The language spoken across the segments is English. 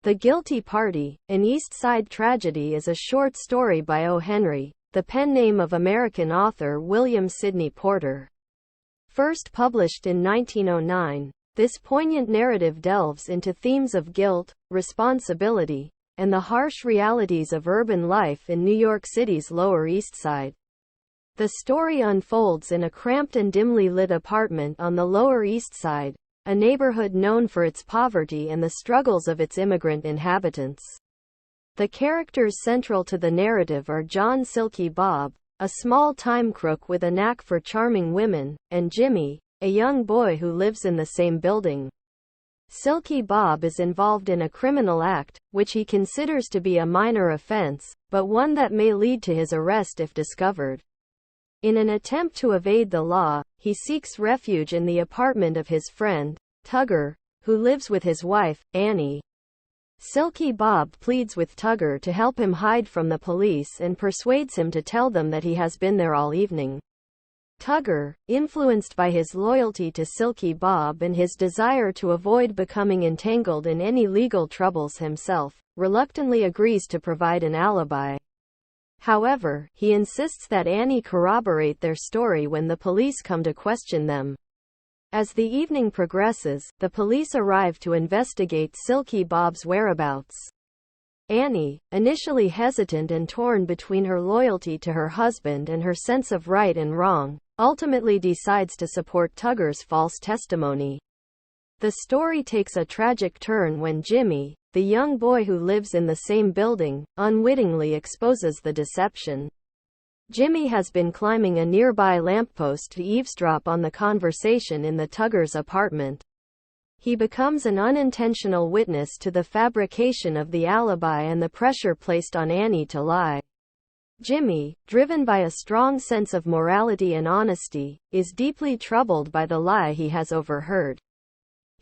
The Guilty Party, an East Side Tragedy is a short story by O. Henry, the pen name of American author William Sidney Porter. First published in 1909, this poignant narrative delves into themes of guilt, responsibility, and the harsh realities of urban life in New York City's Lower East Side. The story unfolds in a cramped and dimly lit apartment on the Lower East Side, a neighborhood known for its poverty and the struggles of its immigrant inhabitants. The characters central to the narrative are John Silky Bob, a small-time crook with a knack for charming women, and Jimmy, a young boy who lives in the same building. Silky Bob is involved in a criminal act, which he considers to be a minor offense, but one that may lead to his arrest if discovered. In an attempt to evade the law, he seeks refuge in the apartment of his friend, Tugger, who lives with his wife, Annie. Silky Bob pleads with Tugger to help him hide from the police and persuades him to tell them that he has been there all evening. Tugger, influenced by his loyalty to Silky Bob and his desire to avoid becoming entangled in any legal troubles himself, reluctantly agrees to provide an alibi. However, he insists that Annie corroborate their story when the police come to question them. As the evening progresses, the police arrive to investigate Silky Bob's whereabouts. Annie, initially hesitant and torn between her loyalty to her husband and her sense of right and wrong, ultimately decides to support Tugger's false testimony. The story takes a tragic turn when Jimmy, the young boy who lives in the same building, unwittingly exposes the deception. Jimmy has been climbing a nearby lamppost to eavesdrop on the conversation in the Tuggers' apartment. He becomes an unintentional witness to the fabrication of the alibi and the pressure placed on Annie to lie. Jimmy, driven by a strong sense of morality and honesty, is deeply troubled by the lie he has overheard.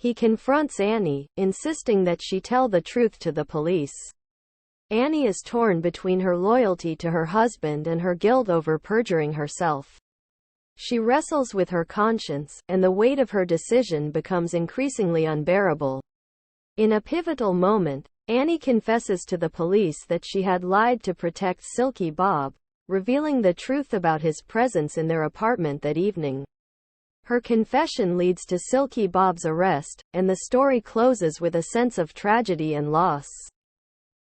He confronts Annie, insisting that she tell the truth to the police. Annie is torn between her loyalty to her husband and her guilt over perjuring herself. She wrestles with her conscience, and the weight of her decision becomes increasingly unbearable. In a pivotal moment, Annie confesses to the police that she had lied to protect Silky Bob, revealing the truth about his presence in their apartment that evening. Her confession leads to Silky Bob's arrest, and the story closes with a sense of tragedy and loss.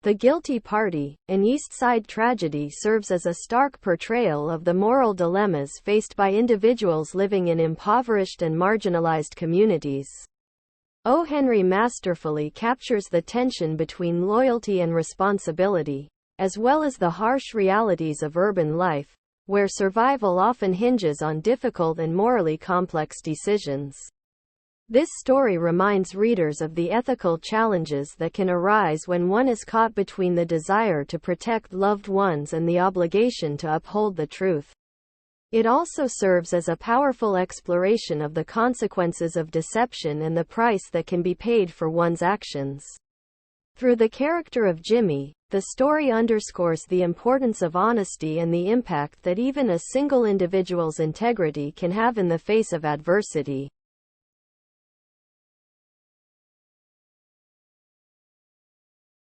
The Guilty Party, an East Side Tragedy, serves as a stark portrayal of the moral dilemmas faced by individuals living in impoverished and marginalized communities. O. Henry masterfully captures the tension between loyalty and responsibility, as well as the harsh realities of urban life, where survival often hinges on difficult and morally complex decisions. This story reminds readers of the ethical challenges that can arise when one is caught between the desire to protect loved ones and the obligation to uphold the truth. It also serves as a powerful exploration of the consequences of deception and the price that can be paid for one's actions. Through the character of Jimmy, the story underscores the importance of honesty and the impact that even a single individual's integrity can have in the face of adversity.